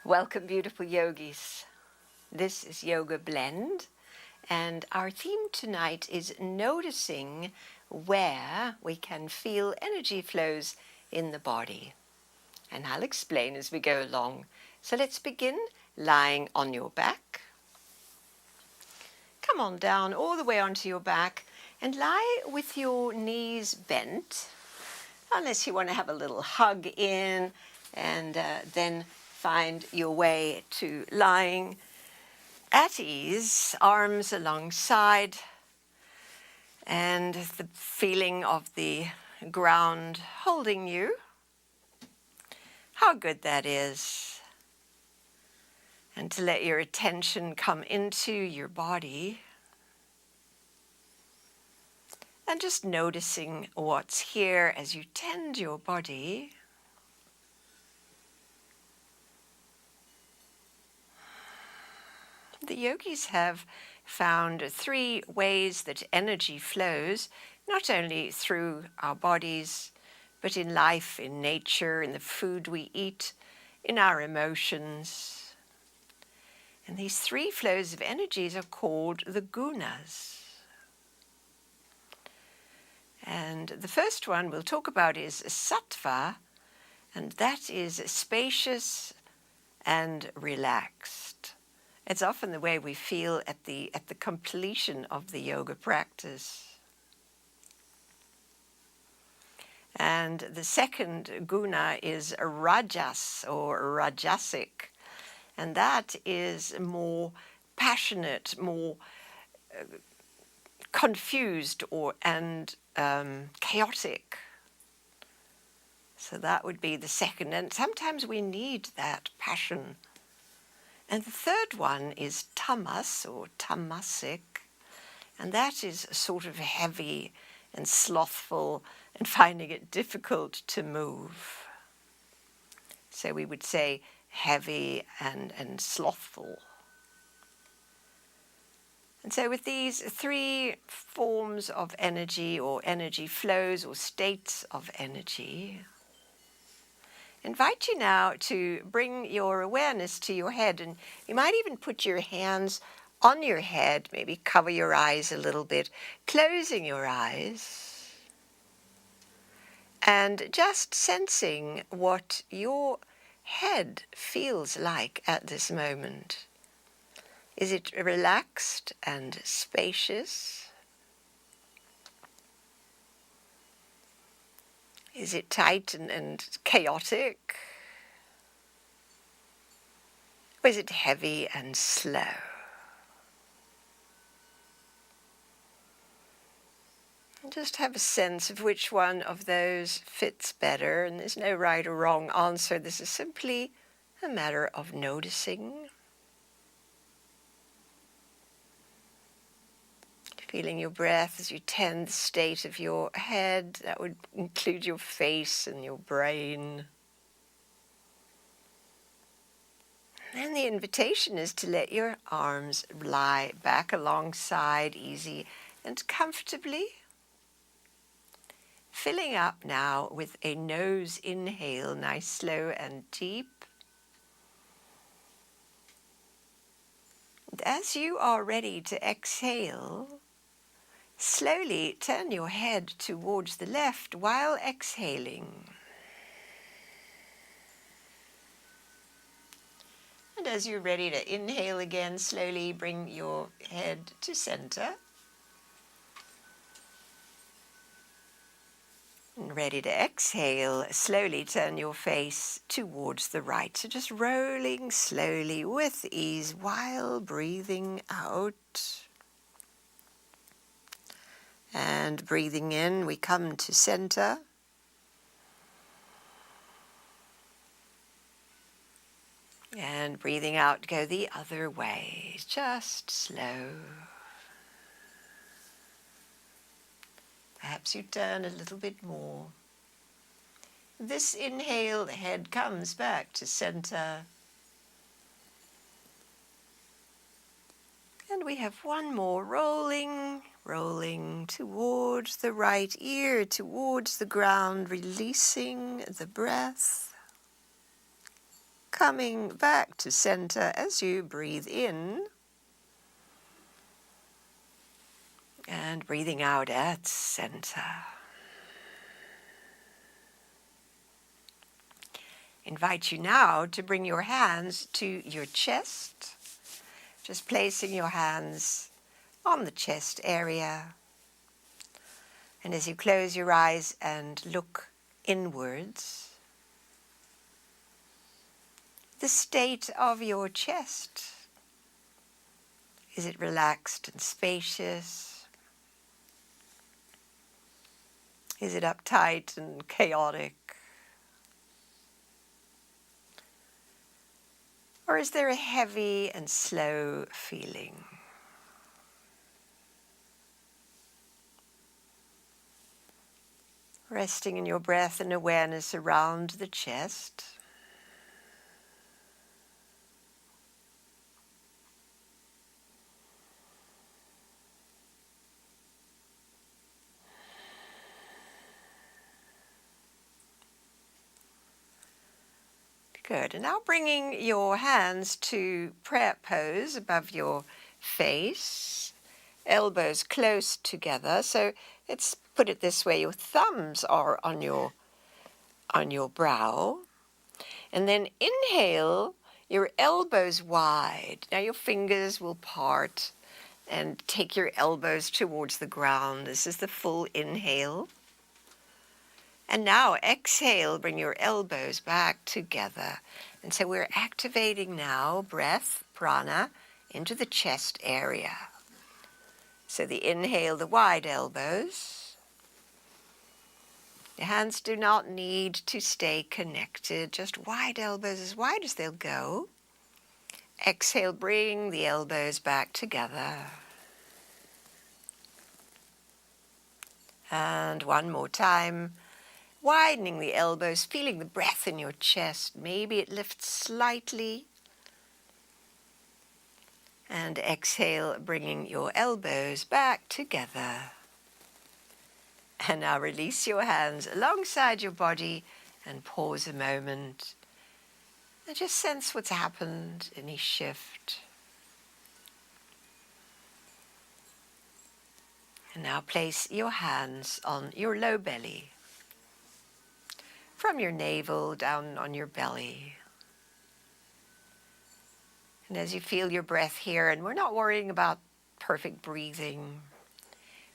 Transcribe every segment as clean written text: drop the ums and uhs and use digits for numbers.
Welcome, beautiful yogis. This is Yoga Blend, and our theme tonight is noticing where we can feel energy flows in the body. And I'll explain as we go along. So let's begin lying on your back. Come on down all the way onto your back and lie with your knees bent, unless you want to have a little hug in, and then find your way to lying at ease, arms alongside, and the feeling of the ground holding you. How good that is. And to let your attention come into your body. And just noticing what's here as you tend your body. The yogis have found 3 ways that energy flows, not only through our bodies, but in life, in nature, in the food we eat, in our emotions. And these 3 flows of energies are called the Gunas. And the first one we'll talk about is sattva, and that is spacious and relaxed. It's often the way we feel at the completion of the yoga practice. And the second guna is rajas or rajasic, and that is more passionate, more confused and chaotic. So that would be the second, and sometimes we need that passion. And the third one is tamas or tamasic, and that is sort of heavy and slothful and finding it difficult to move. So we would say heavy and slothful. And so with these 3 forms of energy or energy flows or states of energy, invite you now to bring your awareness to your head, and you might even put your hands on your head, maybe cover your eyes a little bit, closing your eyes, and just sensing what your head feels like at this moment. Is it relaxed and spacious? Is it tight and chaotic? Or is it heavy and slow? And just have a sense of which one of those fits better, and there's no right or wrong answer. This is simply a matter of noticing. Feeling your breath as you tend the state of your head. That would include your face and your brain. And then the invitation is to let your arms lie back alongside, easy and comfortably. Filling up now with a nose inhale, nice, slow and deep. And as you are ready to exhale, slowly turn your head towards the left while exhaling. And as you're ready to inhale again, slowly bring your head to center. And ready to exhale, slowly turn your face towards the right. So just rolling slowly with ease while breathing out. And breathing in, we come to center. And breathing out, go the other way, just slow. Perhaps you turn a little bit more. This inhale, the head comes back to center. And we have one more, rolling towards the right ear, towards the ground, releasing the breath. coming back to center as you breathe in and breathing out at center. Invite you now to bring your hands to your chest, just placing your hands on the chest area. And as you close your eyes and look inwards, the state of your chest. Is it relaxed and spacious? Is it uptight and chaotic? Or is there a heavy and slow feeling? Resting in your breath and awareness around the chest. Good. And now bringing your hands to prayer pose above your face, elbows close together. So let's put it this way, your thumbs are on your brow. And then inhale, your elbows wide. Now your fingers will part and take your elbows towards the ground. This is the full inhale. And now exhale, bring your elbows back together. And so we're activating now breath, prana, into the chest area. So the inhale, the wide elbows. Your hands do not need to stay connected, just wide elbows, as wide as they'll go. Exhale, bring the elbows back together. And one more time. Widening the elbows, feeling the breath in your chest. Maybe it lifts slightly. And exhale, bringing your elbows back together. And now release your hands alongside your body and pause a moment. And just sense what's happened, any shift. And now place your hands on your low belly. From your navel down on your belly. And as you feel your breath here, and we're not worrying about perfect breathing,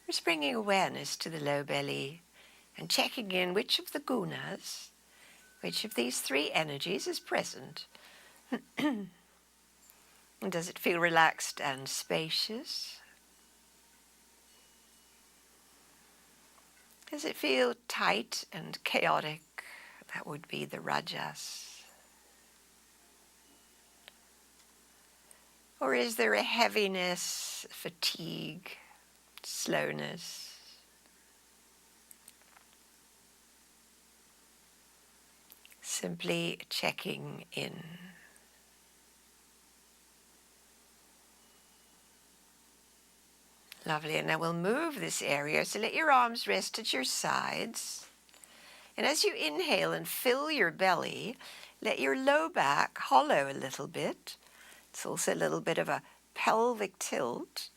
we're just bringing awareness to the low belly and checking in which of the gunas, which of these three energies is present. And does it feel relaxed and spacious? Does it feel tight and chaotic? That would be the rajas. Or is there a heaviness, fatigue, slowness? Simply checking in. Lovely, and now we'll move this area, so let your arms rest at your sides. And as you inhale and fill your belly, let your low back hollow a little bit. It's also a little bit of a pelvic tilt.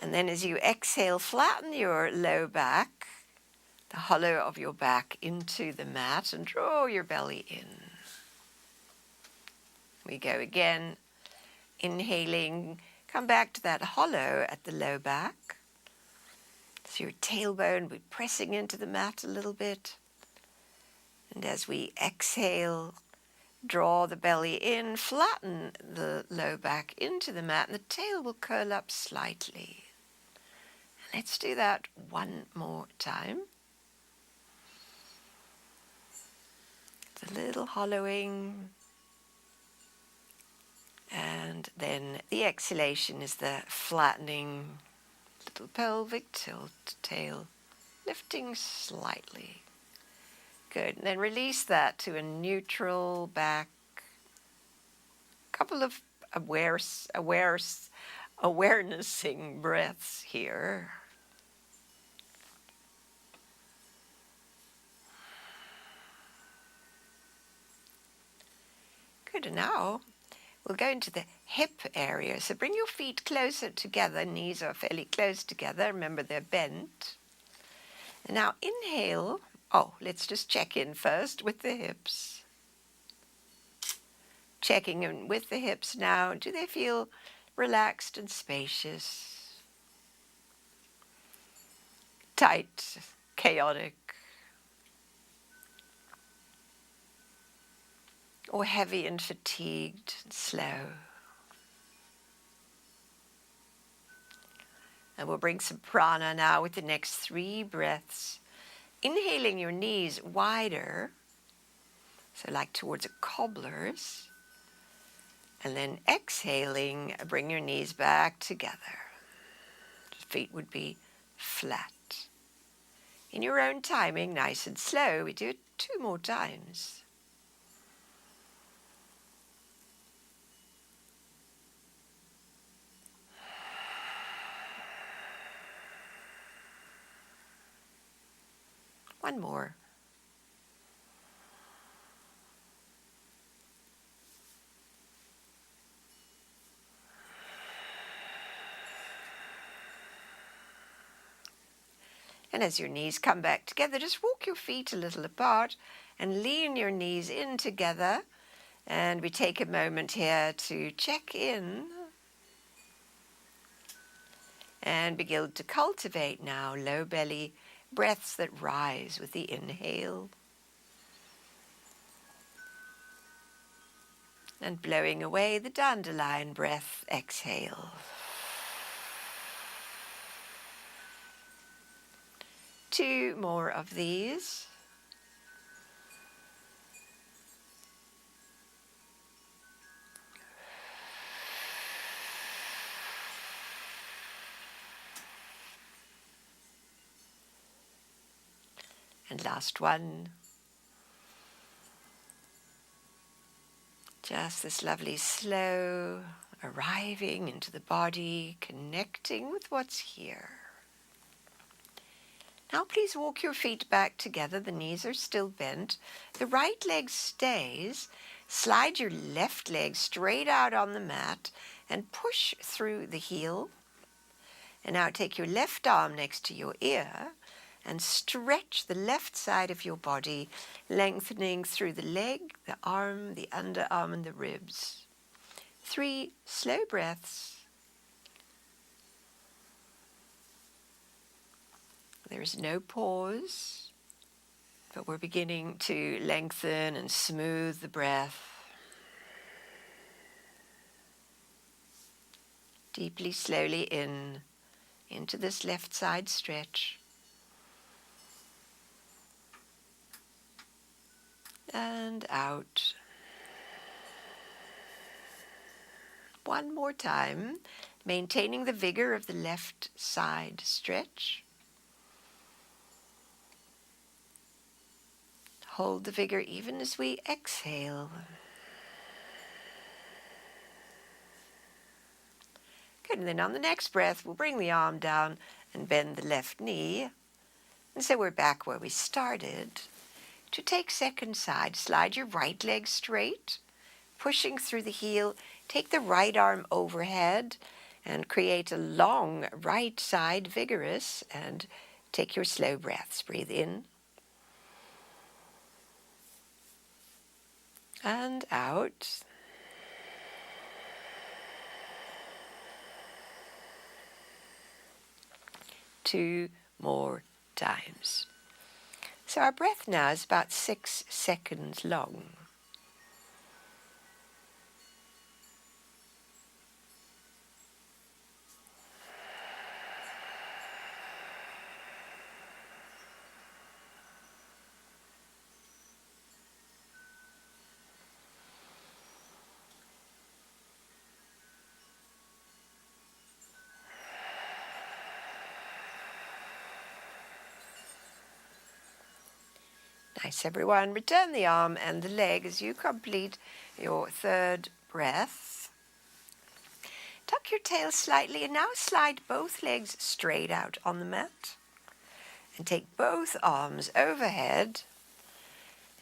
And then as you exhale, flatten your low back, the hollow of your back into the mat, and draw your belly in. We go again, inhaling, come back to that hollow at the low back. So your tailbone will be pressing into the mat a little bit. And as we exhale, draw the belly in, flatten the low back into the mat, and the tail will curl up slightly. Let's do that one more time. It's a little hollowing. And then the exhalation is the flattening, little pelvic tilt, tail lifting slightly. Good. And then release that to a neutral back. Couple of awarenessing breaths here. Good, and now we'll go into the hip area. So bring your feet closer together. Knees are fairly close together. Remember, they're bent. And now inhale. Oh, let's just check in first with the hips. Checking in with the hips now. Do they feel relaxed and spacious? Tight, chaotic, or heavy and fatigued and slow? And we'll bring some prana now with the next 3 breaths. Inhaling your knees wider, so like towards a cobbler's. And then exhaling, bring your knees back together. The feet would be flat. In your own timing, nice and slow, we do it 2 more times. One more. And as your knees come back together, just walk your feet a little apart and lean your knees in together. And we take a moment here to check in and begin to cultivate now low belly breaths that rise with the inhale and blowing away the dandelion breath, exhale. 2 more of these. And last one. Just this lovely slow arriving into the body, connecting with what's here. Now please walk your feet back together. The knees are still bent. The right leg stays. Slide your left leg straight out on the mat and push through the heel. And now take your left arm next to your ear and stretch the left side of your body, lengthening through the leg, the arm, the underarm, and the ribs. 3 slow breaths. There is no pause, but we're beginning to lengthen and smooth the breath. Deeply, slowly into this left side stretch. And out. One more time, maintaining the vigor of the left side stretch. Hold the vigor even as we exhale. Good, and then on the next breath, we'll bring the arm down and bend the left knee. And so we're back where we started. To take second side, slide your right leg straight, pushing through the heel. Take the right arm overhead and create a long right side vigorous, and take your slow breaths. Breathe in and out. Two more times. So our breath now is about 6 seconds long. Nice, everyone. Return the arm and the leg as you complete your 3rd breath. Tuck your tail slightly and now slide both legs straight out on the mat. And take both arms overhead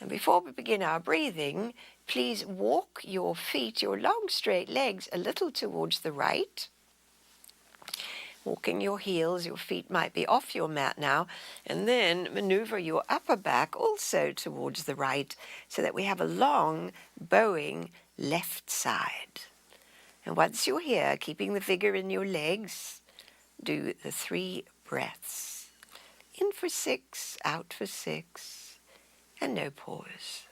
And before we begin our breathing, please walk your feet, your long straight legs, a little towards the right. Walking your heels, your feet might be off your mat now, and then maneuver your upper back also towards the right so that we have a long, bowing left side. And once you're here, keeping the vigor in your legs, do the 3 breaths. In for 6, out for 6, and no pause.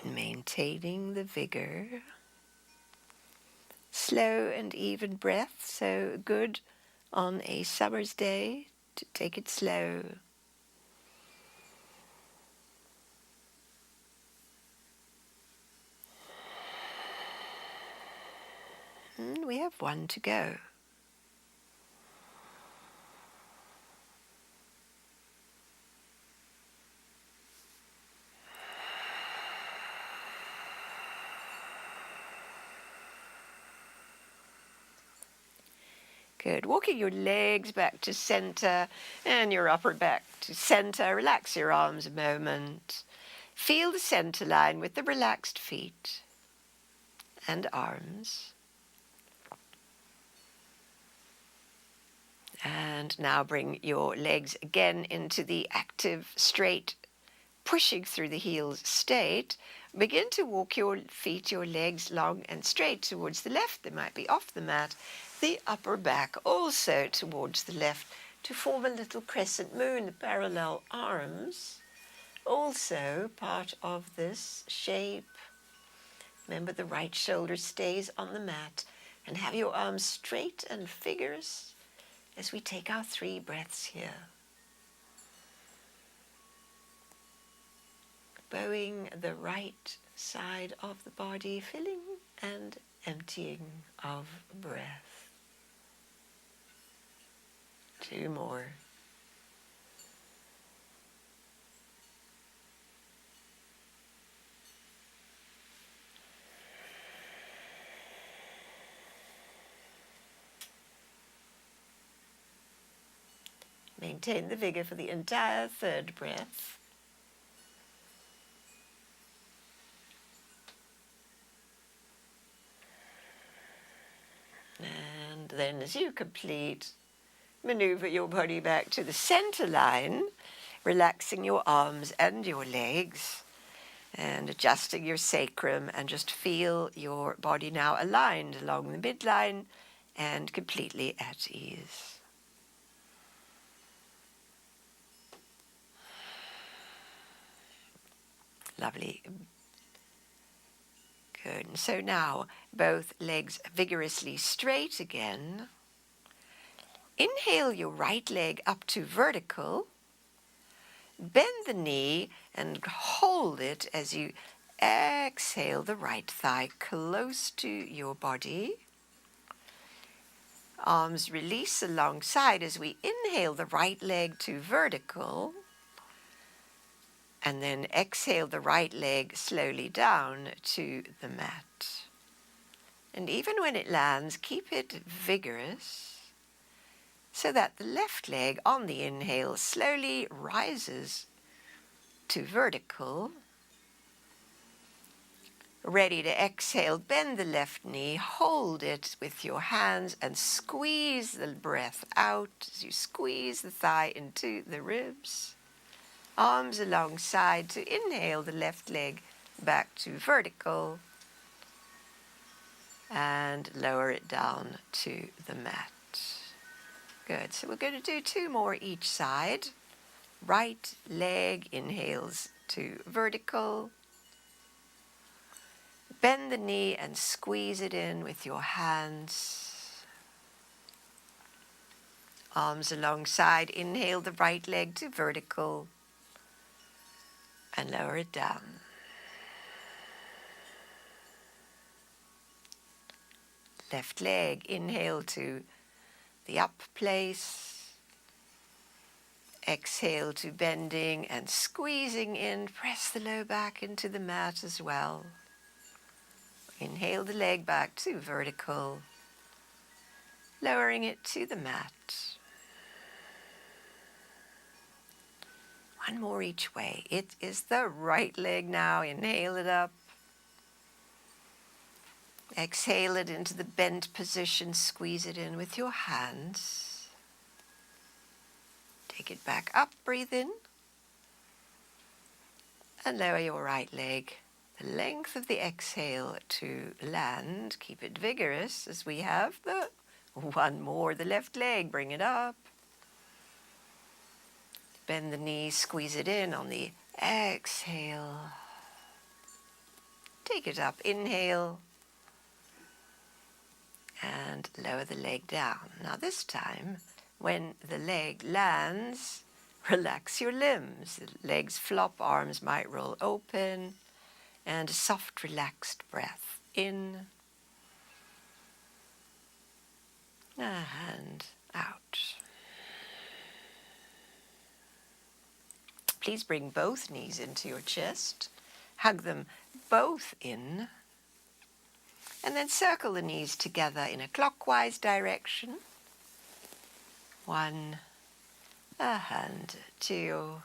Maintaining the vigor. Slow and even breath, so good on a summer's day to take it slow. And we have 1 to go. Good. Walking your legs back to center and your upper back to center. Relax your arms a moment. Feel the center line with the relaxed feet and arms. And now bring your legs again into the active, straight, pushing through the heels state. Begin to walk your feet, your legs long and straight towards the left. They might be off the mat. The upper back also towards the left to form a little crescent moon, the parallel arms. Also part of this shape. Remember the right shoulder stays on the mat and have your arms straight and vigorous as we take our 3 breaths here. Bowing the right side of the body, filling and emptying of breath. 2 more. Maintain the vigor for the entire 3rd breath. And then as you complete, maneuver your body back to the center line, relaxing your arms and your legs and adjusting your sacrum, and just feel your body now aligned along the midline and completely at ease. Lovely. Good. And so now both legs vigorously straight again. Inhale your right leg up to vertical. Bend the knee and hold it as you exhale the right thigh close to your body. Arms release alongside as we inhale the right leg to vertical. And then exhale the right leg slowly down to the mat. And even when it lands, keep it vigorous so that the left leg on the inhale slowly rises to vertical. Ready to exhale, bend the left knee, hold it with your hands and squeeze the breath out as you squeeze the thigh into the ribs. Arms alongside to inhale the left leg back to vertical and lower it down to the mat. Good. So we're going to do 2 more each side. Right leg inhales to vertical. Bend the knee and squeeze it in with your hands. Arms alongside. Inhale the right leg to vertical and lower it down. Left leg, inhale to the up place. Exhale to bending and squeezing in. Press the low back into the mat as well. Inhale the leg back to vertical. lowering it to the mat. One more each way. It is the right leg now. Inhale it up. Exhale it into the bent position. Squeeze it in with your hands. Take it back up. Breathe in. And lower your right leg the length of the exhale to land. Keep it vigorous as we have the one more. The left leg. Bring it up. Bend the knees, squeeze it in on the exhale. Take it up, inhale, and lower the leg down. Now this time, when the leg lands, relax your limbs. The legs flop, arms might roll open, and a soft, relaxed breath in and out. Please bring both knees into your chest. Hug them both in. And then circle the knees together in a clockwise direction. 1, a hand, 2,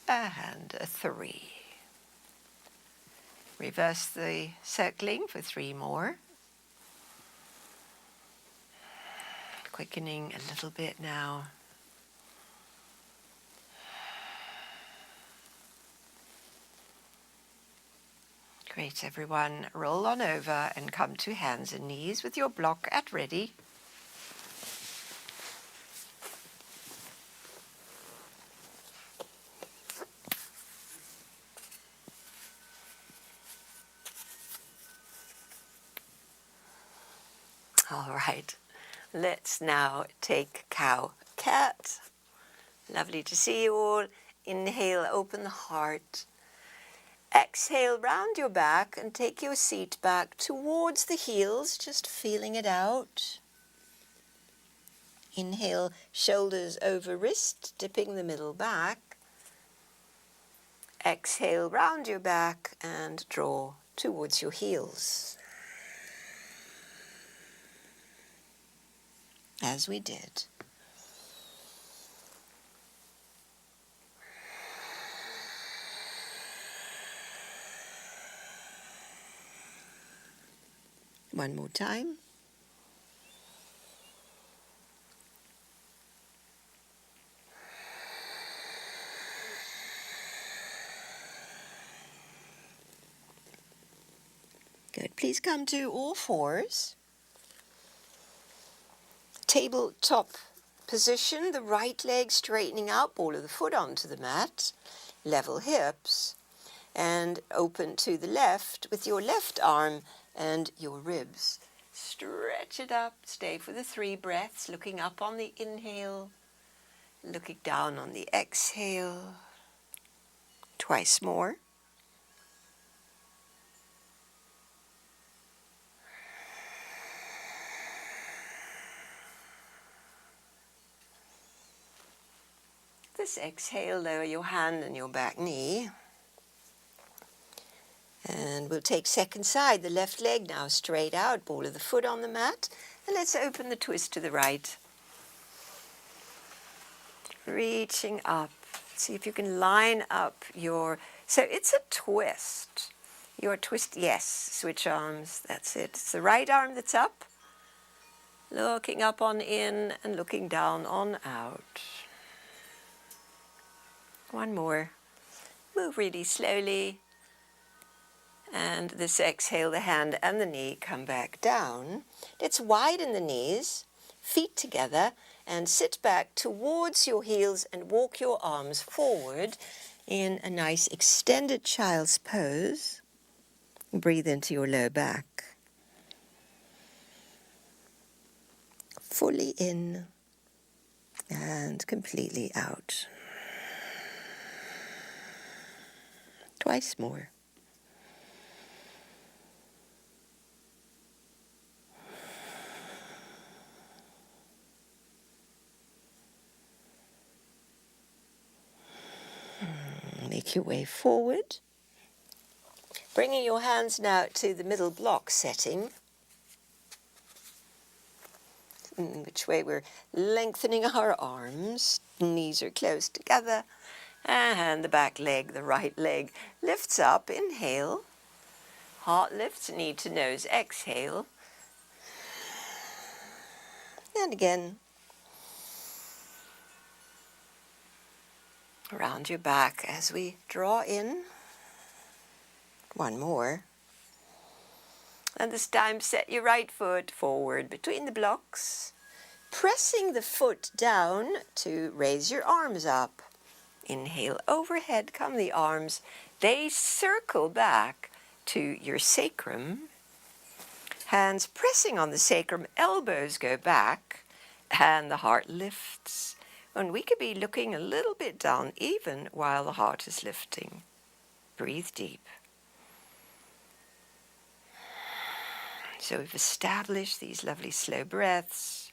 a hand, 3. Reverse the circling for 3 more. Quickening a little bit now. Great, everyone. Roll on over and come to hands and knees with your block at ready. All right, let's now take cow-cat. Lovely to see you all. Inhale, open the heart. Exhale, round your back and take your seat back towards the heels, just feeling it out. Inhale, shoulders over wrist, dipping the middle back. Exhale, round your back and draw towards your heels. As we did. One more time. Good. Please come to all fours. Tabletop position, the right leg straightening out, ball of the foot onto the mat, level hips, and open to the left with your left arm and your ribs. Stretch it up, stay for the 3 breaths, looking up on the inhale, looking down on the exhale. Twice more. This exhale, lower your hand and your back knee. And we'll take second side, the left leg now straight out, ball of the foot on the mat. And let's open the twist to the right. Reaching up. See if you can line up your... So it's a twist. Your twist, yes, switch arms, that's it. It's the right arm that's up. Looking up on in and looking down on out. One more. Move really slowly. And this exhale, the hand and the knee come back down. Let's widen the knees, feet together, and sit back towards your heels and walk your arms forward in a nice extended child's pose. Breathe into your low back. Fully in and completely out. Twice more. Make your way forward. Bringing your hands now to the middle block setting. which way we're lengthening our arms. Knees are close together. And the back leg, the right leg, lifts up. Inhale. Heart lifts, knee to nose. Exhale. And again. Around your back as we draw in. One more. And this time set your right foot forward between the blocks, pressing the foot down to raise your arms up. Inhale, overhead come the arms. They circle back to your sacrum. Hands pressing on the sacrum, elbows go back, and the heart lifts. And we could be looking a little bit down even while the heart is lifting. Breathe deep. So we've established these lovely slow breaths.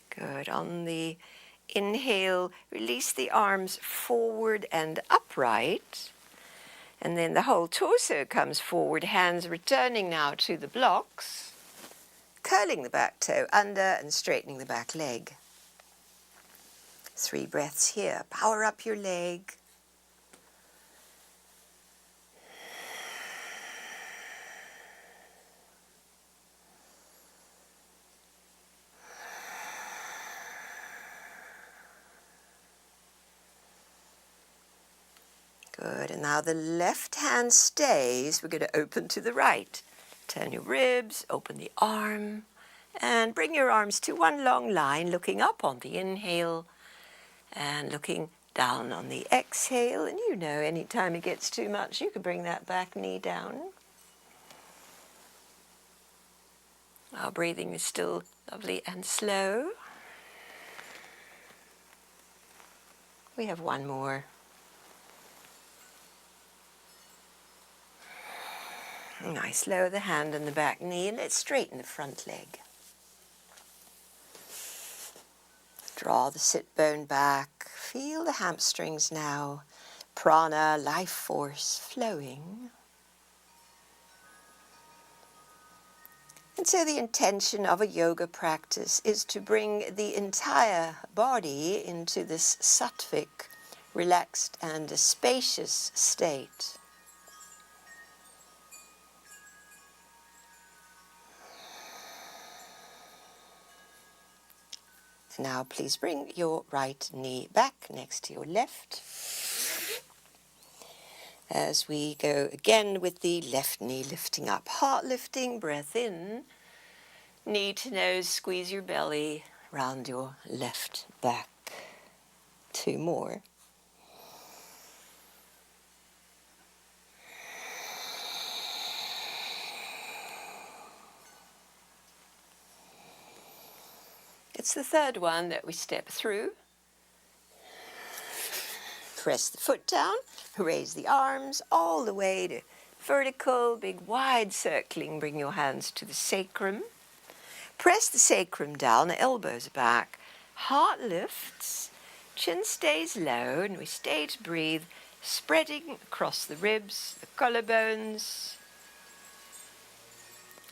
Good. On the inhale, release the arms forward and upright. And then the whole torso comes forward, hands returning now to the blocks, curling the back toe under and straightening the back leg. 3 breaths here. Power up your leg. Good, and now the left hand stays. We're going to open to the right. Turn your ribs, open the arm, and bring your arms to one long line, looking up on the inhale and looking down on the exhale. And you know, anytime it gets too much, you can bring that back knee down. Our breathing is still lovely and slow. We have one more. Nice, lower the hand and the back knee, and let's straighten the front leg. Draw the sit bone back, feel the hamstrings now, prana, life force flowing. And so the intention of a yoga practice is to bring the entire body into this sattvic, relaxed and spacious state. Now please bring your right knee back next to your left. As we go again with the left knee lifting up, heart lifting, breath in, knee to nose, squeeze your belly round your left back. 2 more. It's the third one that we step through. Press the foot down, raise the arms all the way to vertical, big wide circling. Bring your hands to the sacrum. Press the sacrum down, the elbows back. Heart lifts, chin stays low, and we stay to breathe, spreading across the ribs, the collarbones,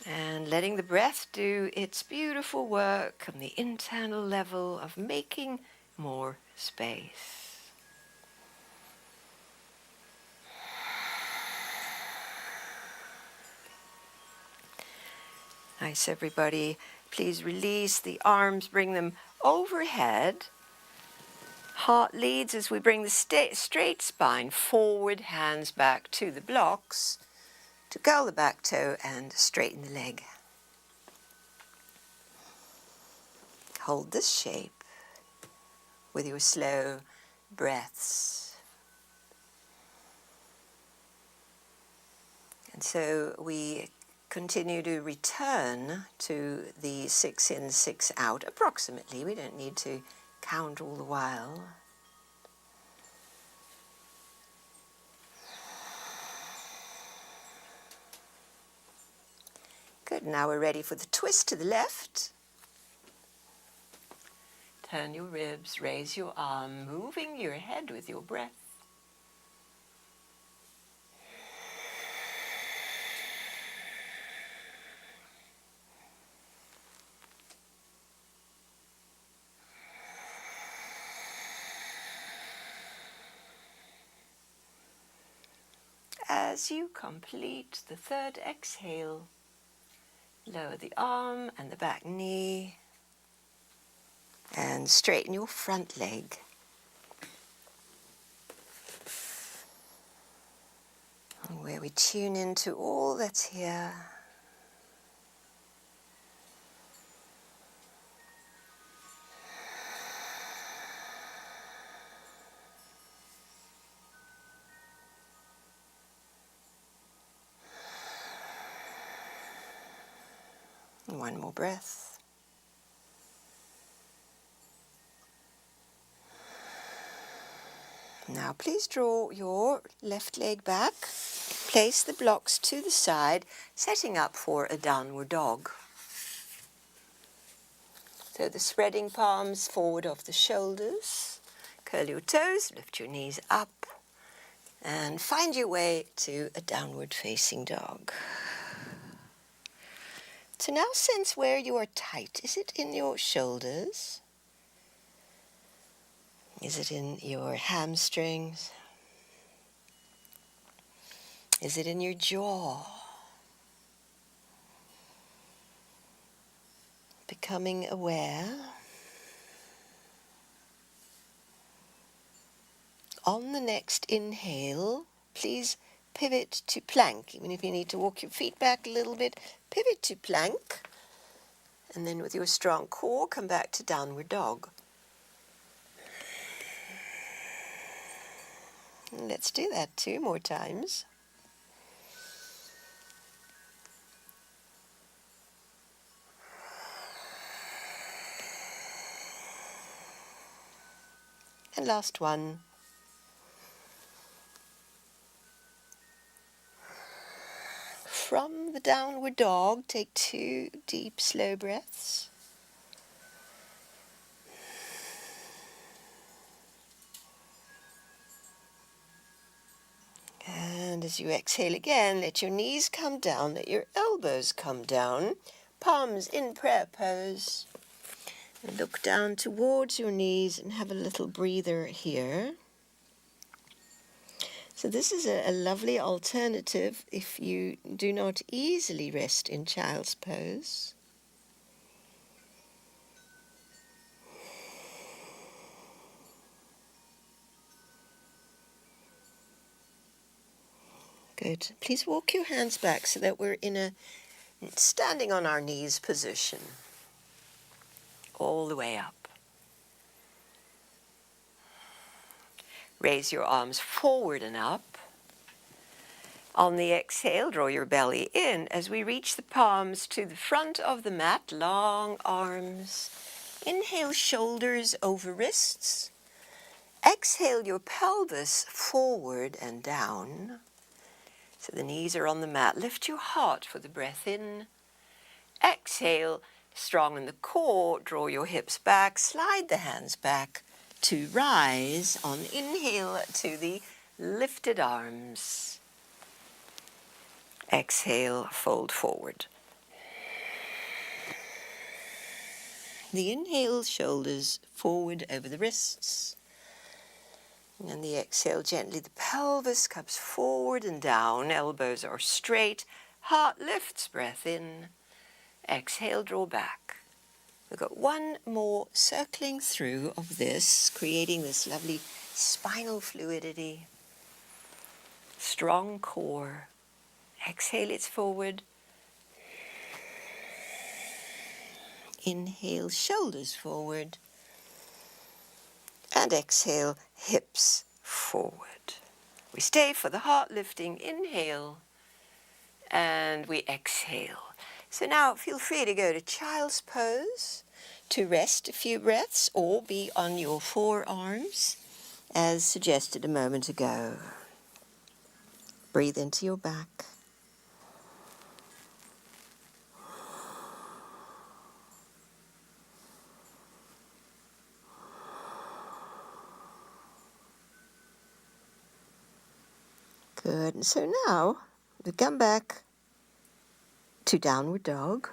and letting the breath do its beautiful work on the internal level of making more space. Nice, everybody. Please release the arms, bring them overhead. Heart leads as we bring the straight spine forward, hands back to the blocks, to curl the back toe and straighten the leg. Hold this shape with your slow breaths. And so we continue to return to the 6 in, 6 out, approximately. We don't need to count all the while. Good, now we're ready for the twist to the left. Turn your ribs, raise your arm, moving your head with your breath. as you complete the third exhale, lower the arm and the back knee and straighten your front leg. Where we tune into all that's here. And one more breath. Now please draw your left leg back. Place the blocks to the side, setting up for a downward dog. So the spreading palms forward of the shoulders. Curl your toes, lift your knees up, and find your way to a downward facing dog. So now sense where you are tight. Is it in your shoulders? Is it in your hamstrings? Is it in your jaw? Becoming aware. On the next inhale, please pivot to plank. Even if you need to walk your feet back a little bit, pivot to plank. And then with your strong core, come back to downward dog. And let's do that 2 more times. And last one. From the downward dog, take 2 deep, slow breaths. And as you exhale again, let your knees come down, let your elbows come down, palms in prayer pose. And look down towards your knees and have a little breather here. So this is a lovely alternative if you do not easily rest in child's pose. Good. Please walk your hands back so that we're in a standing on our knees position. All the way up. Raise your arms forward and up. On the exhale, draw your belly in as we reach the palms to the front of the mat, long arms. Inhale, shoulders over wrists. Exhale, your pelvis forward and down. So the knees are on the mat. Lift your heart for the breath in. Exhale, strong in the core, draw your hips back, slide the hands back to rise on inhale to the lifted arms. Exhale, fold forward. The inhale, shoulders forward over the wrists. And the exhale, gently the pelvis comes forward and down, elbows are straight, heart lifts, breath in. Exhale, draw back. We've got one more circling through of this, creating this lovely spinal fluidity. Strong core. Exhale, it's forward. Inhale, shoulders forward. And exhale, hips forward. We stay for the heart lifting. Inhale. And we exhale. So now feel free to go to child's pose to rest a few breaths or be on your forearms as suggested a moment ago. Breathe into your back. Good. And so now we come back to downward dog.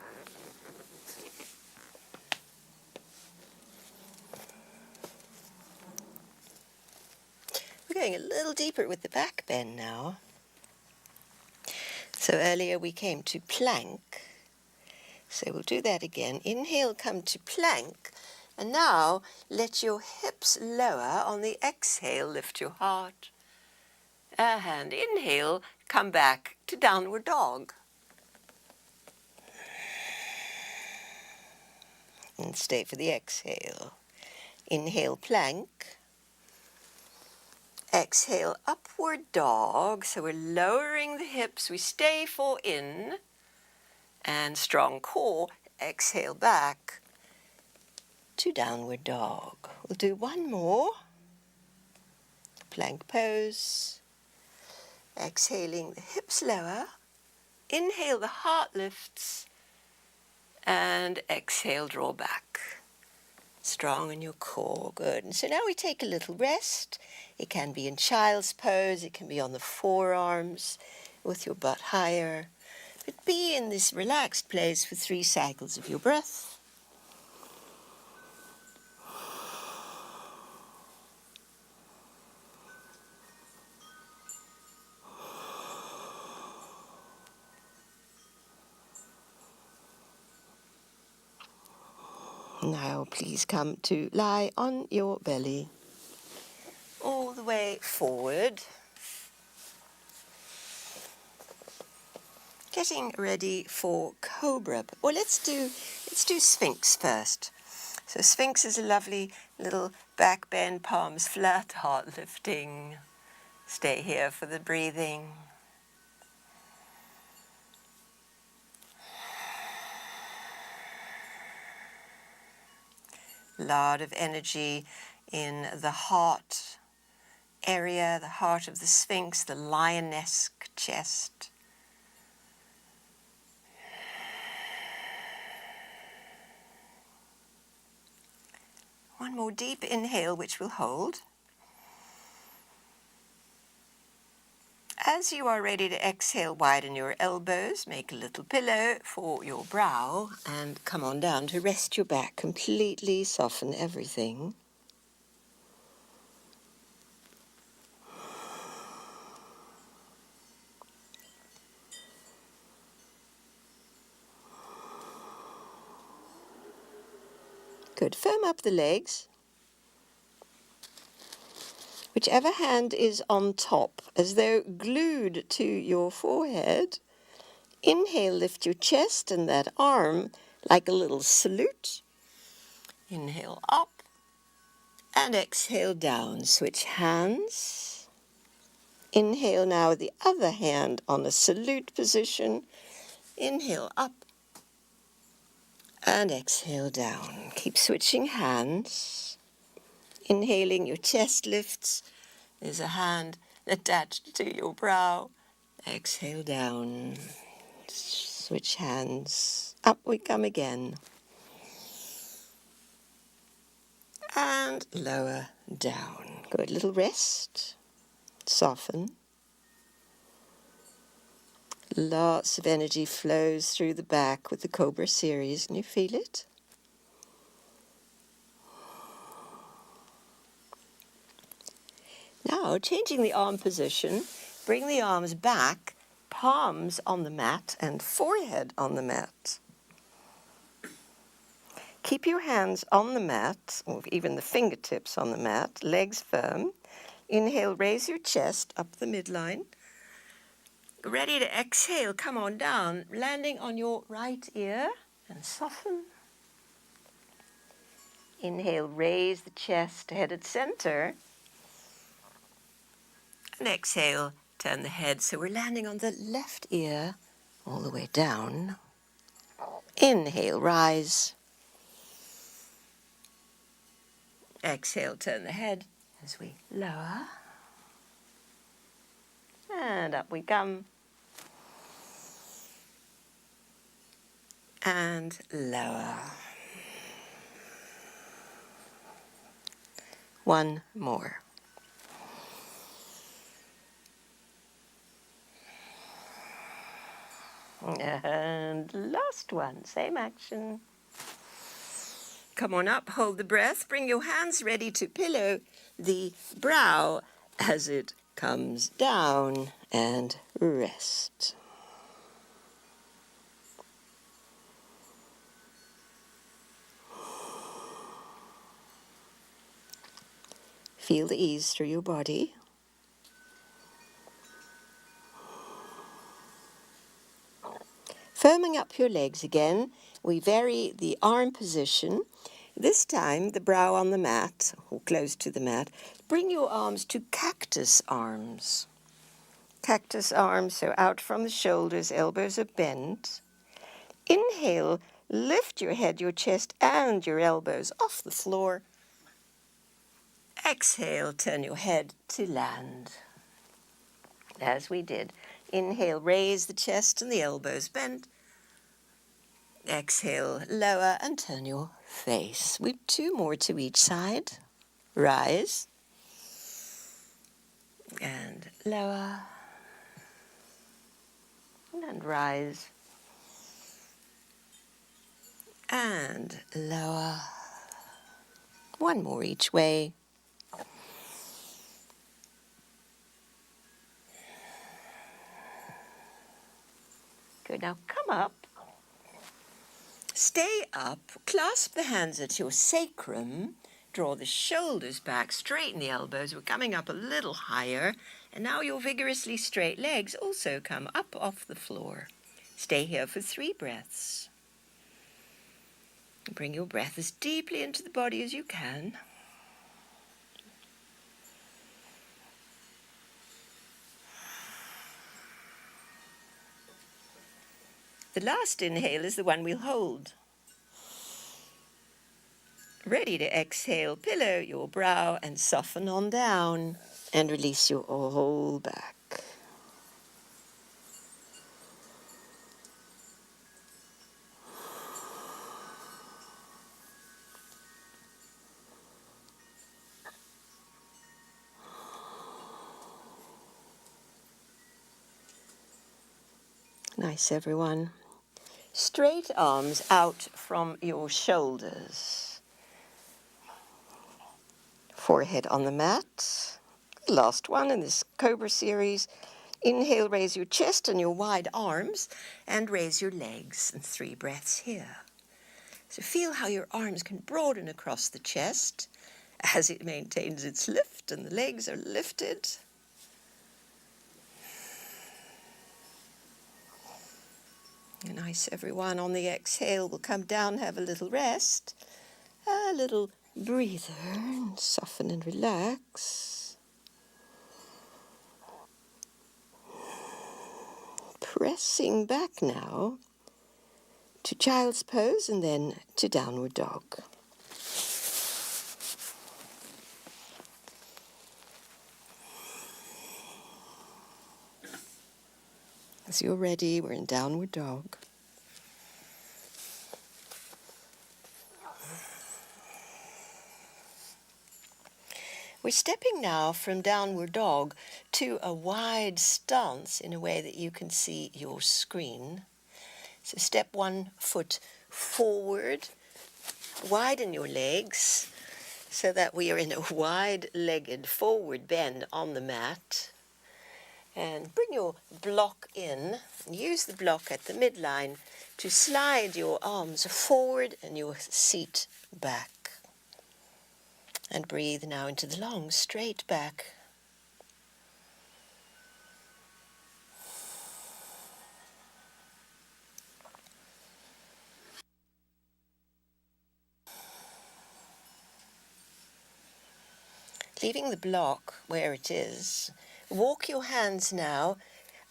We're going a little deeper with the back bend now. So earlier we came to plank. So we'll do that again. Inhale, come to plank. And now let your hips lower. On the exhale, lift your heart. And inhale, come back to downward dog. And stay for the exhale. Inhale, plank. Exhale, upward dog. So we're lowering the hips. We stay for in. And strong core. Exhale back to downward dog. We'll do one more. Plank pose. Exhaling, the hips lower. Inhale, the heart lifts. And exhale, draw back. Strong in your core. Good. And so now we take a little rest. It can be in child's pose. It can be on the forearms with your butt higher. But be in this relaxed place for 3 cycles of your breath. Now please come to lie on your belly, all the way forward. Getting ready for cobra. Or let's do Sphinx first. So Sphinx is a lovely little back bend, palms flat, heart lifting. Stay here for the breathing. Lot of energy in the heart area, the heart of the Sphinx, the lioness-esque chest. One more deep inhale, which we'll hold. As you are ready to exhale, widen your elbows, make a little pillow for your brow, and come on down to rest your back. Completely soften everything. Good. Firm up the legs. Whichever hand is on top, as though glued to your forehead. Inhale, lift your chest and that arm like a little salute. Inhale up and exhale down. Switch hands. Inhale now with the other hand on a salute position. Inhale up and exhale down. Keep switching hands. Inhaling, your chest lifts. There's a hand attached to your brow. Exhale down. Switch hands. Up we come again. And lower down. Good. Little rest. Soften. Lots of energy flows through the back with the Cobra series. Can you feel it? Now, changing the arm position, bring the arms back, palms on the mat and forehead on the mat. Keep your hands on the mat, or even the fingertips on the mat, legs firm. Inhale, raise your chest up the midline. Ready to exhale, come on down, landing on your right ear and soften. Inhale, raise the chest, head at center. And exhale, turn the head. So we're landing on the left ear all the way down. Inhale, rise. Exhale, turn the head as we lower. And up we come. And lower. One more. And last one, same action. Come on up, hold the breath, bring your hands ready to pillow the brow as it comes down and rest. Feel the ease through your body. Firming up your legs again, we vary the arm position. This time, the brow on the mat, or close to the mat. Bring your arms to cactus arms. Cactus arms, so out from the shoulders, elbows are bent. Inhale, lift your head, your chest, and your elbows off the floor. Exhale, turn your head to land. As we did. Inhale, raise the chest and the elbows bent. Exhale, lower and turn your face. We two more to each side. Rise. And lower. And rise. And lower. One more each way. Good. Now come up. Stay up. Clasp the hands at your sacrum. Draw the shoulders back. Straighten the elbows. We're coming up a little higher. And now your vigorously straight legs also come up off the floor. Stay here for 3 breaths. Bring your breath as deeply into the body as you can. The last inhale is the one we'll hold. Ready to exhale, pillow your brow and soften on down and release your whole back. Nice, everyone. Straight arms out from your shoulders. Forehead on the mat. Last one in this Cobra series. Inhale, raise your chest and your wide arms and raise your legs. And 3 breaths here. So feel how your arms can broaden across the chest as it maintains its lift and the legs are lifted. Nice, everyone. On the exhale, we'll come down, have a little rest, a little breather, and soften and relax. Pressing back now to child's pose and then to downward dog. As you're ready, we're in downward dog. We're stepping now from downward dog to a wide stance in a way that you can see your screen. So step 1 foot forward, widen your legs so that we are in a wide-legged forward bend on the mat. And bring your block in. Use the block at the midline to slide your arms forward and your seat back. And breathe now into the long, straight back. Leaving the block where it is, walk your hands now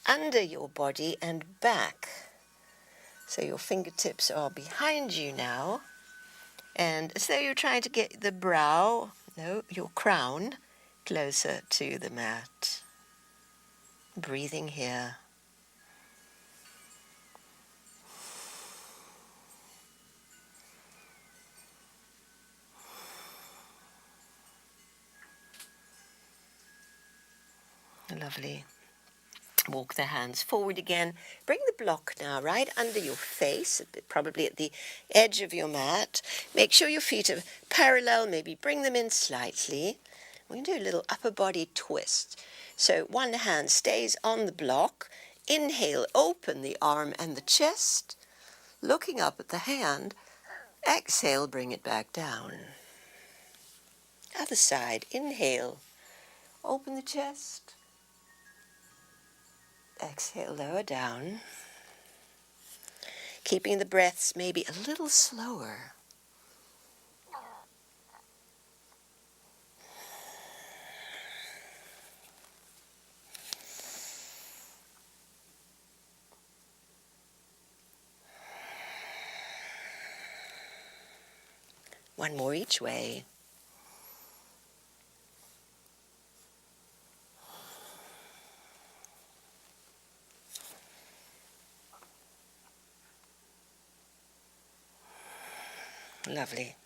under your body and back. So your fingertips are behind you now. And as though you're trying to get the brow, no, your crown, closer to the mat. Breathing here. Lovely. Walk the hands forward again. Bring the block now right under your face, probably at the edge of your mat. Make sure your feet are parallel, maybe bring them in slightly. We're going to do a little upper body twist. So one hand stays on the block. Inhale, open the arm and the chest. Looking up at the hand. Exhale, bring it back down. Other side, inhale, open the chest. Exhale, lower down. Keeping the breaths maybe a little slower. One more each way. Lovely.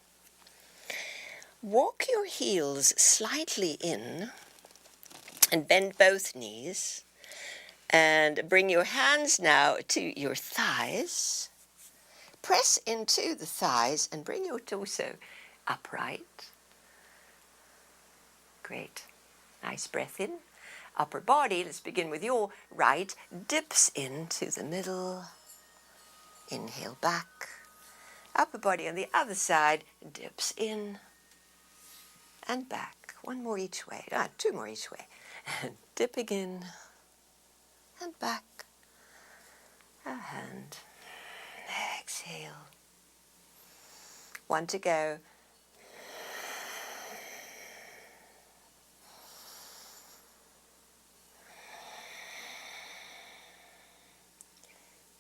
Walk your heels slightly in and bend both knees. And bring your hands now to your thighs. Press into the thighs and bring your torso upright. Great. Nice breath in. Upper body, let's begin with your right, dips into the middle. Inhale back. Upper body on the other side dips in and back. One more each way. Two more each way. Dipping in and back. And exhale. One to go.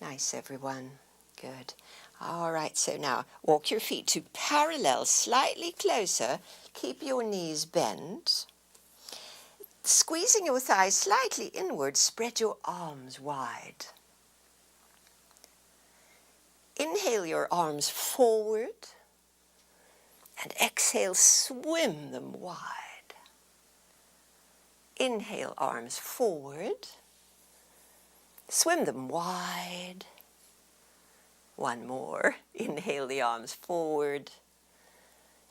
Nice, everyone. Good. All right, so now walk your feet to parallel, slightly closer. Keep your knees bent. Squeezing your thighs slightly inward, spread your arms wide. Inhale your arms forward and exhale, swim them wide. Inhale, arms forward. Swim them wide. One more. Inhale the arms forward.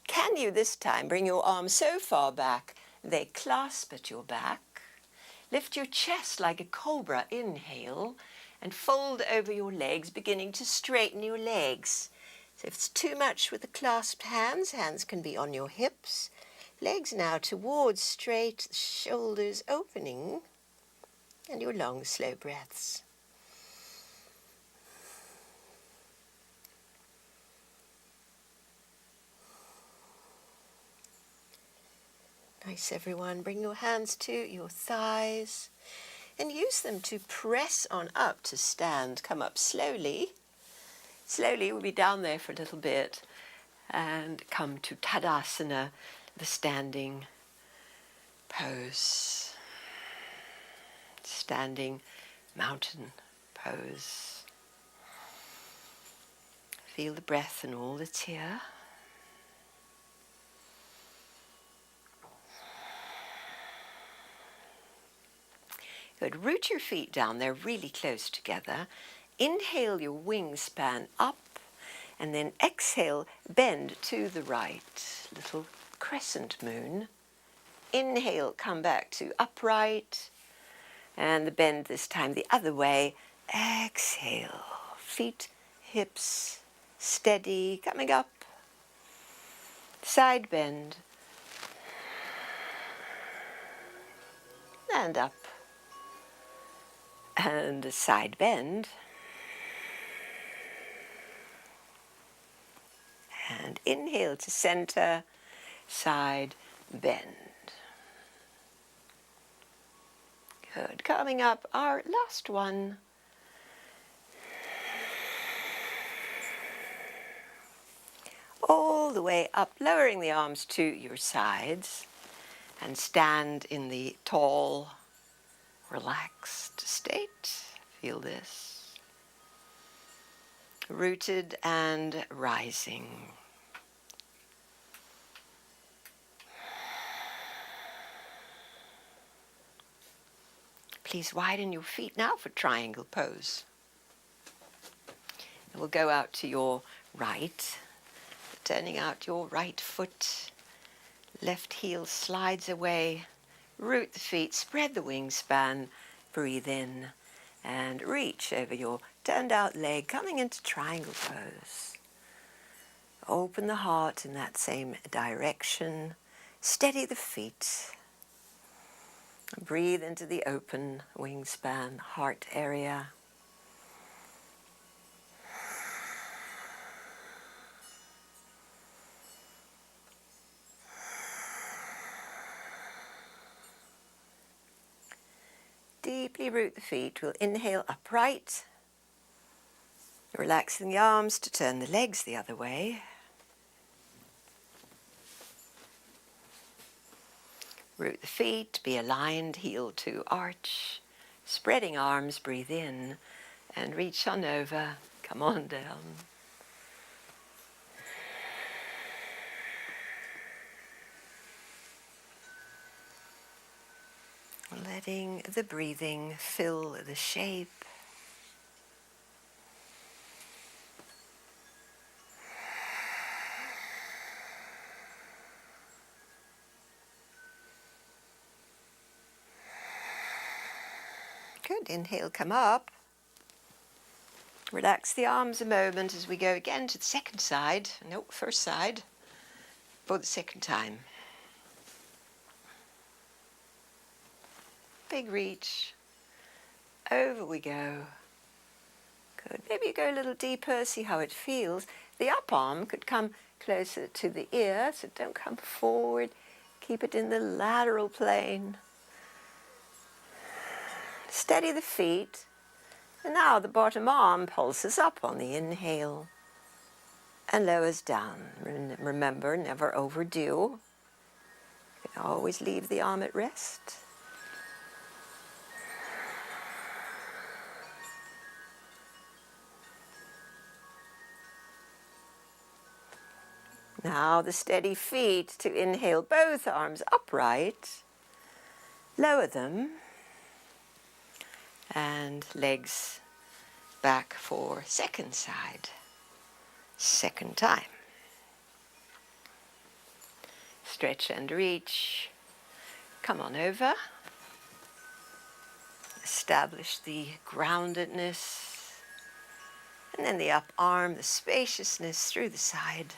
Can you this time bring your arms so far back they clasp at your back? Lift your chest like a cobra. Inhale and fold over your legs, beginning to straighten your legs. So if it's too much with the clasped hands, hands can be on your hips. Legs now towards straight, shoulders opening, and your long, slow breaths. Nice, everyone. Bring your hands to your thighs and use them to press on up to stand. Come up slowly. Slowly, we'll be down there for a little bit and come to Tadasana, the standing pose. Standing mountain pose. Feel the breath and all that's here. Good. Root your feet down. They're really close together. Inhale your wingspan up, and then exhale, bend to the right. Little crescent moon. Inhale, come back to upright, and the bend this time the other way. Exhale, feet, hips, steady, coming up. Side bend. And up. And a side bend. And inhale to center, side bend. Good. Coming up, our last one. All the way up, lowering the arms to your sides, and stand in the tall, relaxed state. Feel this. Rooted and rising. Please widen your feet now for triangle pose. And we'll go out to your right, turning out your right foot. Left heel slides away. Root the feet, spread the wingspan, breathe in, and reach over your turned out leg, coming into triangle pose. Open the heart in that same direction. Steady the feet. Breathe into the open wingspan, heart area. Deeply root the feet. We'll inhale upright, relaxing the arms to turn the legs the other way. Root the feet, be aligned, heel to arch. Spreading arms, breathe in and reach on over. Come on down. Letting the breathing fill the shape. Good. Inhale, come up. Relax the arms a moment as we go again to the second side. No, first side for the second time. Big reach. Over we go. Good. Maybe you go a little deeper, see how it feels. The up arm could come closer to the ear, so don't come forward. Keep it in the lateral plane. Steady the feet. And now the bottom arm pulses up on the inhale and lowers down. Remember, never overdo. You can always leave the arm at rest. Now the steady feet to inhale both arms upright. Lower them. And legs back for second side. Second time. Stretch and reach. Come on over. Establish the groundedness. And then the up arm, the spaciousness through the side.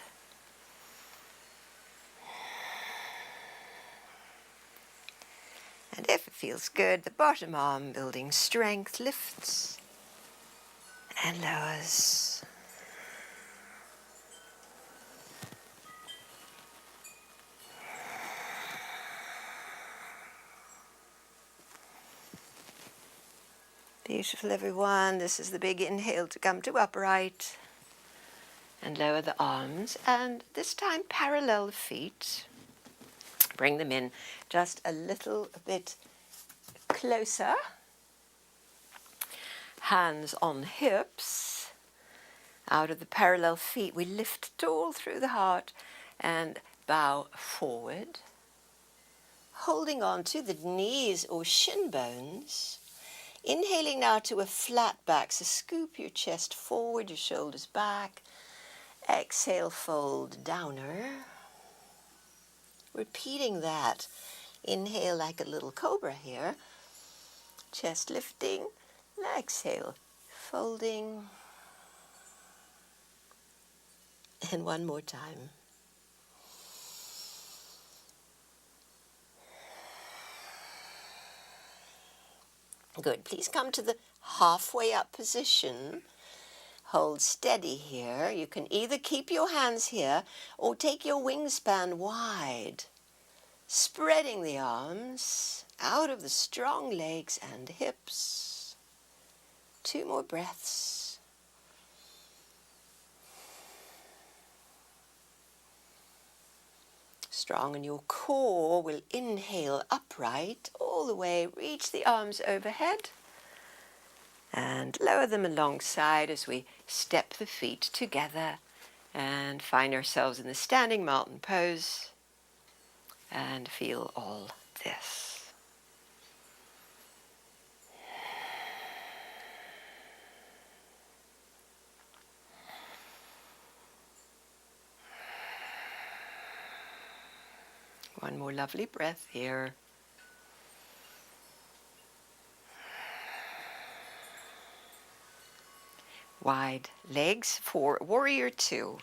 And if it feels good, the bottom arm building strength lifts and lowers. Beautiful, everyone. This is the big inhale to come to upright and lower the arms. And this time parallel the feet. Bring them in just a little bit closer. Hands on hips. Out of the parallel feet, we lift tall through the heart and bow forward. Holding on to the knees or shin bones. Inhaling now to a flat back, so scoop your chest forward, your shoulders back. Exhale, fold downer. Repeating that. Inhale like a little cobra here. Chest lifting. Exhale, folding. And one more time. Good. Please come to the halfway up position. Hold steady here. You can either keep your hands here or take your wingspan wide. Spreading the arms out of the strong legs and hips. 2 more breaths. Strong in your core, we'll inhale upright all the way. Reach the arms overhead. And lower them alongside as we step the feet together and find ourselves in the standing mountain pose and feel all this. One more lovely breath here. Wide legs for warrior 2.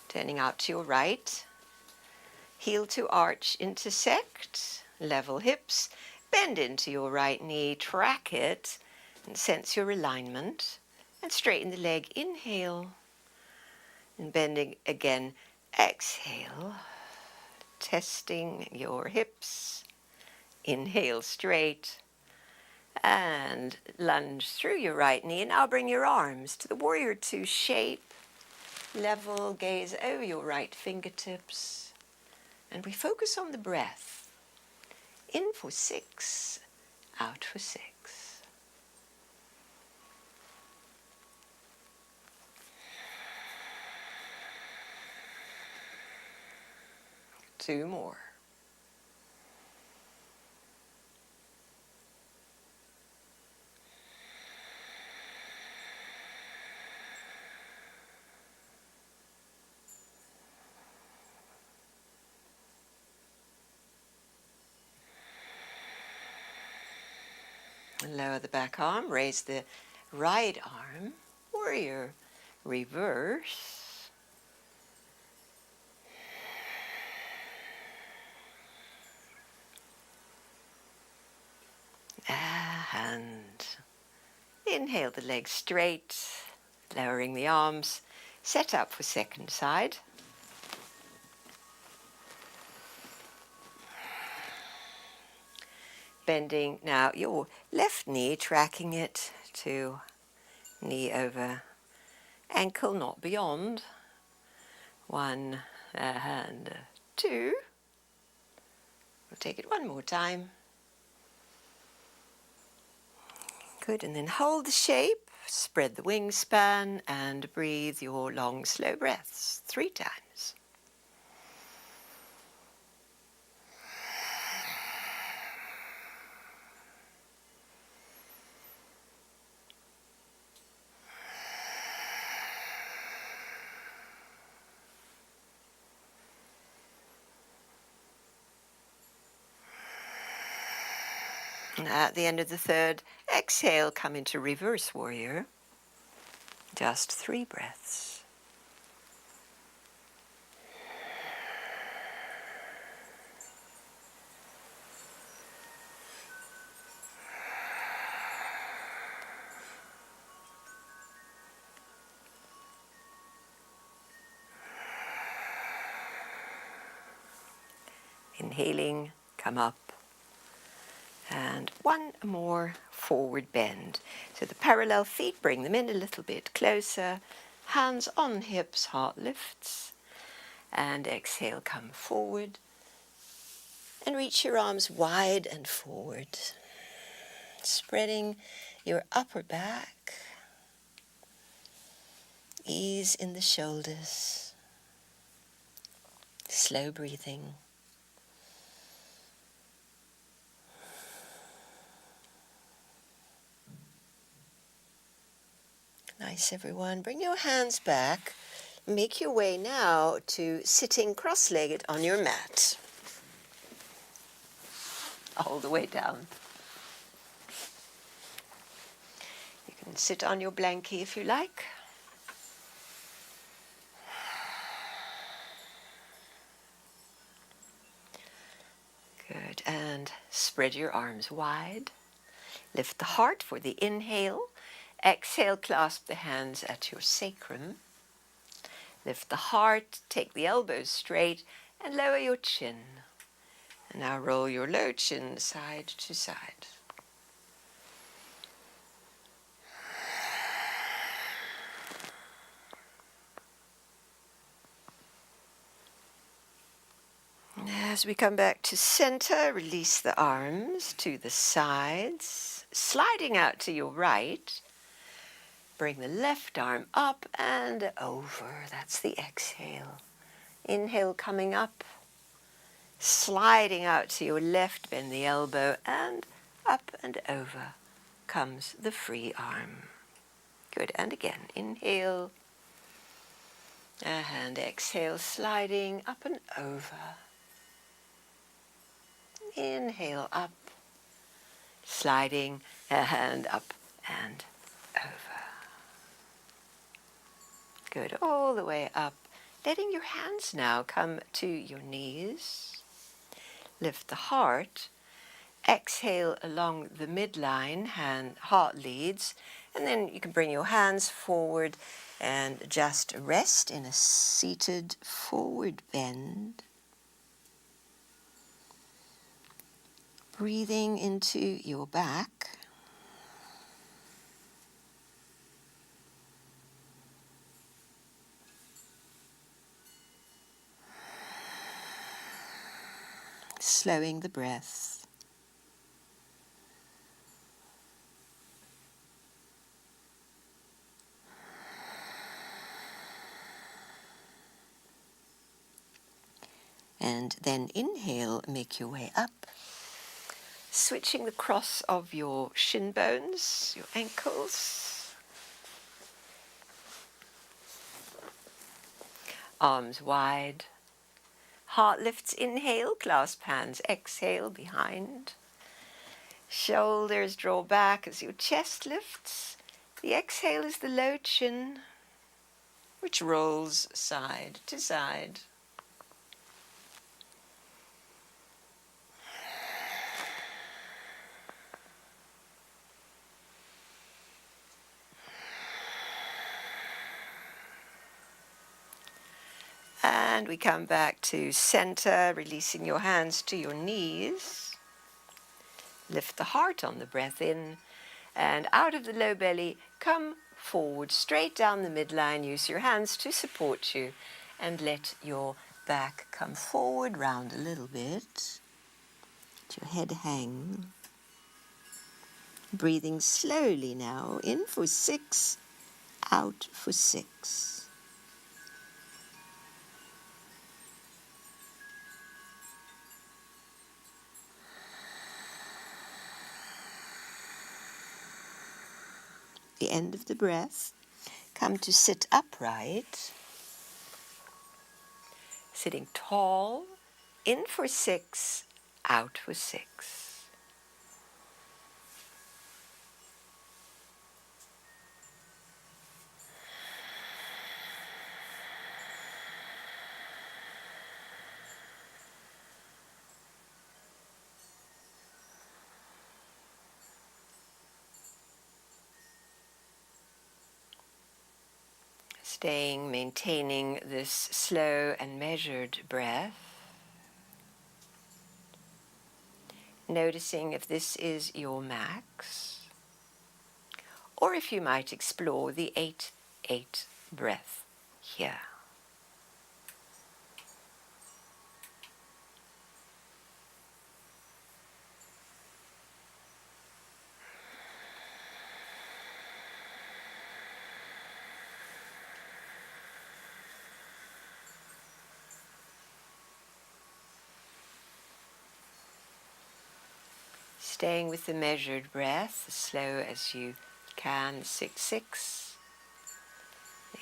Turning out to your right. Heel to arch intersect, level hips, bend into your right knee, track it, and sense your alignment, and straighten the leg. Inhale, and bending again. Exhale, testing your hips. Inhale straight, and lunge through your right knee. Now bring your arms to the warrior two shape. Level gaze over your right fingertips. And we focus on the breath. In for 6, out for 6. Two more. Lower the back arm, raise the right arm, warrior reverse. And inhale the legs straight, lowering the arms, set up for second side. Bending now your left knee, tracking it to knee over ankle, not beyond. 1 and 2. We'll take it one more time. Good, and then hold the shape, spread the wingspan, and breathe your long, slow breaths 3 times. And at the end of the third, exhale, come into reverse warrior. Just 3 breaths. Inhaling, come up. And one more forward bend. So the parallel feet, bring them in a little bit closer. Hands on hips, heart lifts. And exhale, come forward. And reach your arms wide and forward. Spreading your upper back. Ease in the shoulders. Slow breathing. Nice, everyone. Bring your hands back. Make your way now to sitting cross-legged on your mat. All the way down. You can sit on your blankie if you like. Good, and spread your arms wide. Lift the heart for the inhale. Exhale, clasp the hands at your sacrum. Lift the heart, take the elbows straight, and lower your chin. And now roll your low chin side to side. As we come back to center, release the arms to the sides, sliding out to your right. Bring the left arm up and over. That's the exhale. Inhale, coming up, sliding out to your left, bend the elbow, and up and over comes the free arm. Good, and again, inhale, and exhale, sliding up and over. Inhale, up, sliding, and up and over. Good, all the way up letting your hands now come to your knees. Lift the heart. Exhale along the midline, heart leads, and then you can bring your hands forward and just rest in a seated forward bend. Breathing into your back. Slowing the breath. And then inhale, make your way up. Switching the cross of your shin bones, your ankles. Arms wide. Heart lifts, inhale, clasp hands, exhale, behind. Shoulders draw back as your chest lifts. The exhale is the low chin, which rolls side to side. And we come back to center, releasing your hands to your knees. Lift the heart on the breath in, and out of the low belly, come forward, straight down the midline. Use your hands to support you, and let your back come forward, round a little bit. Let your head hang. Breathing slowly now, in for 6, out for 6. The end of the breath, come to sit upright, sitting tall, in for 6, out for 6. Maintaining this slow and measured breath. Noticing if this is your max, or if you might explore the 8-8 breath here. Staying with the measured breath, as slow as you can, 6-6.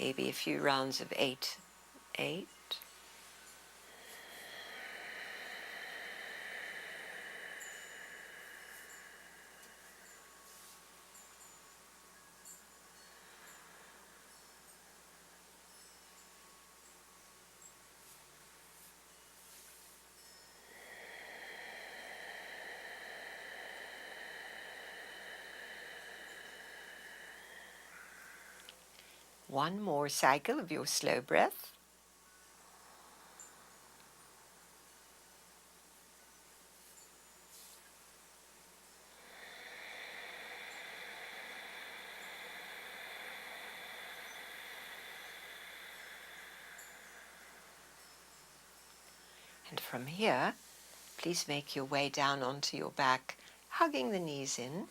Maybe a few rounds of 8-8. One more cycle of your slow breath. And from here, please make your way down onto your back, hugging the knees in.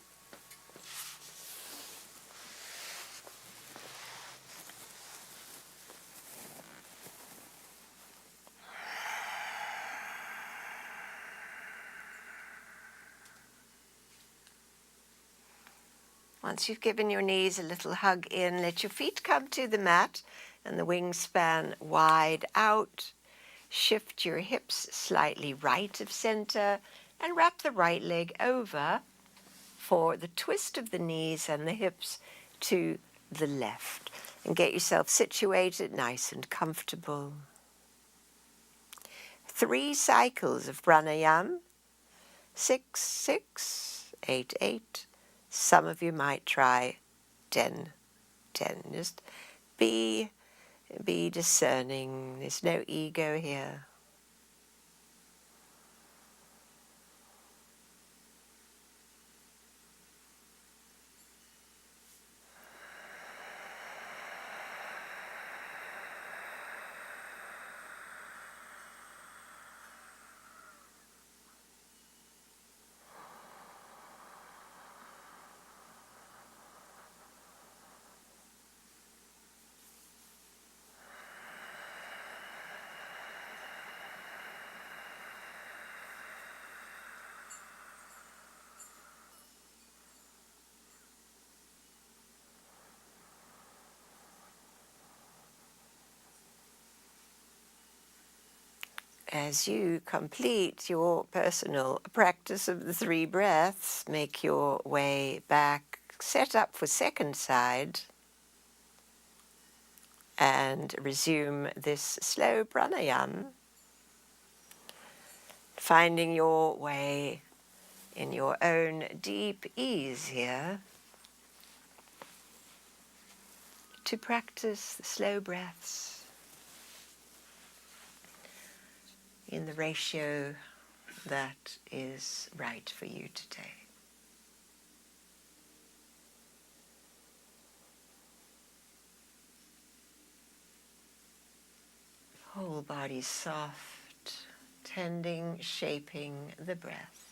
Once you've given your knees a little hug in, let your feet come to the mat and the wingspan wide out. Shift your hips slightly right of center and wrap the right leg over for the twist of the knees and the hips to the left. And get yourself situated, nice and comfortable. 3 cycles of pranayama, 6, 6, 8, 8. Some of you might try 10, 10. Just be discerning. There's no ego here. As you complete your personal practice of the 3 breaths, make your way back, set up for second side, and resume this slow pranayama, finding your way in your own deep ease here to practice the slow breaths in the ratio that is right for you today. Whole body soft, tending, shaping the breath.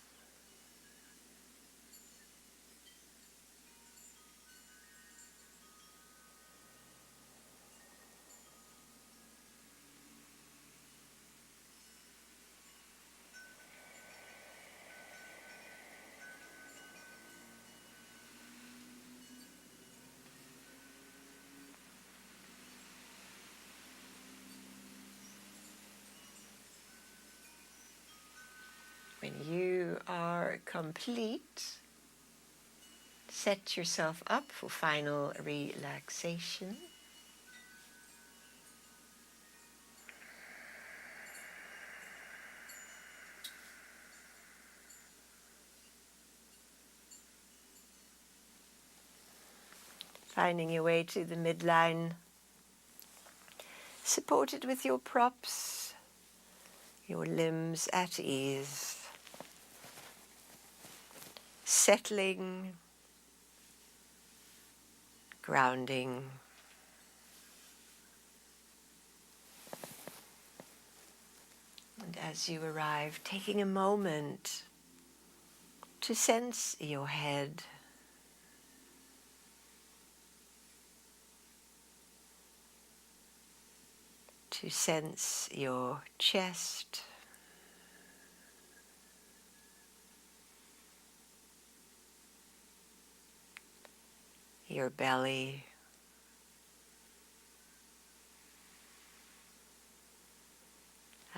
When you are complete, set yourself up for final relaxation. Finding your way to the midline, supported with your props, your limbs at ease, settling, grounding, and as you arrive, taking a moment to sense your head, to sense your chest, your belly,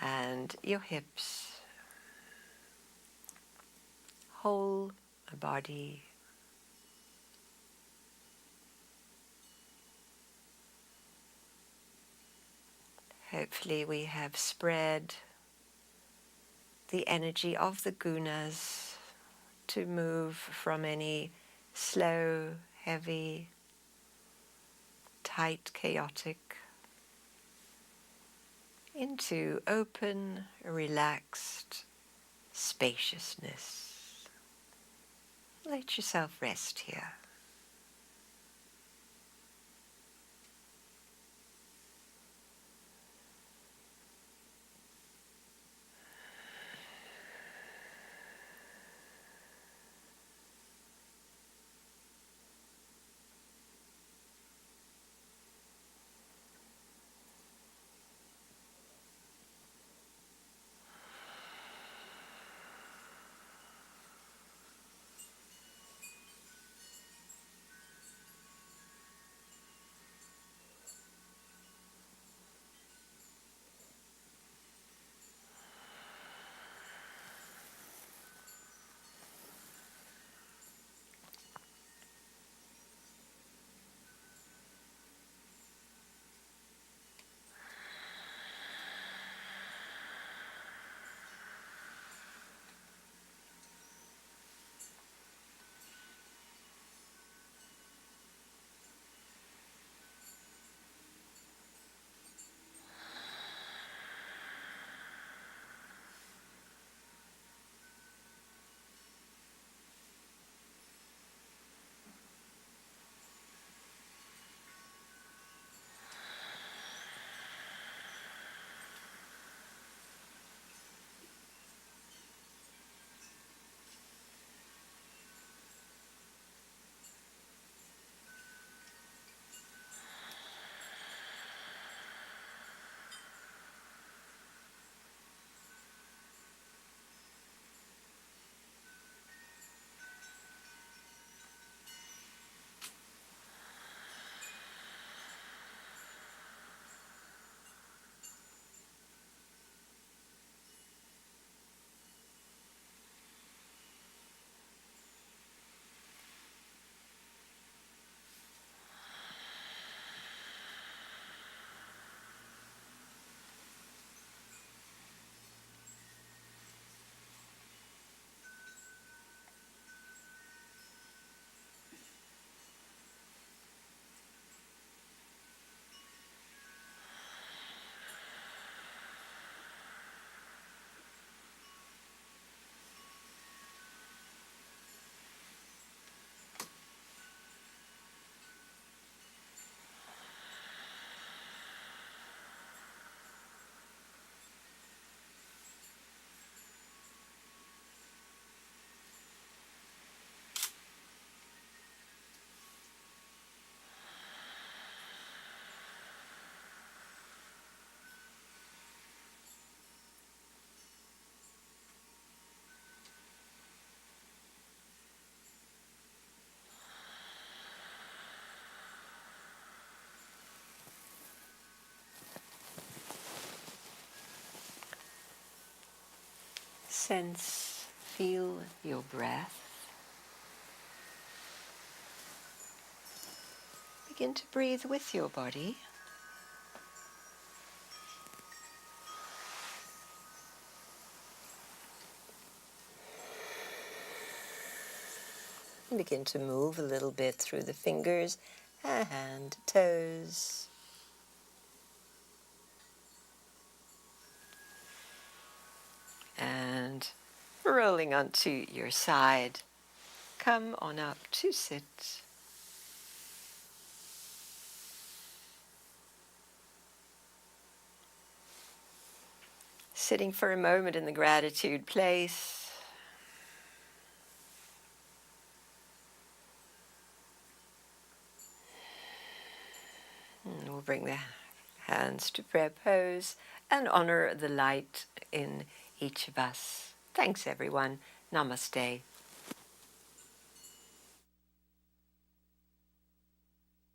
and your hips, whole body. Hopefully we have spread the energy of the gunas to move from any slow, heavy, tight, chaotic, into open, relaxed spaciousness. Let yourself rest here. Feel your breath. Begin to breathe with your body. And begin to move a little bit through the fingers and toes. And rolling onto your side, come on up to sit. Sitting for a moment in the gratitude place. And we'll bring the hands to prayer pose and honor the light in each of us. Thanks, everyone. Namaste.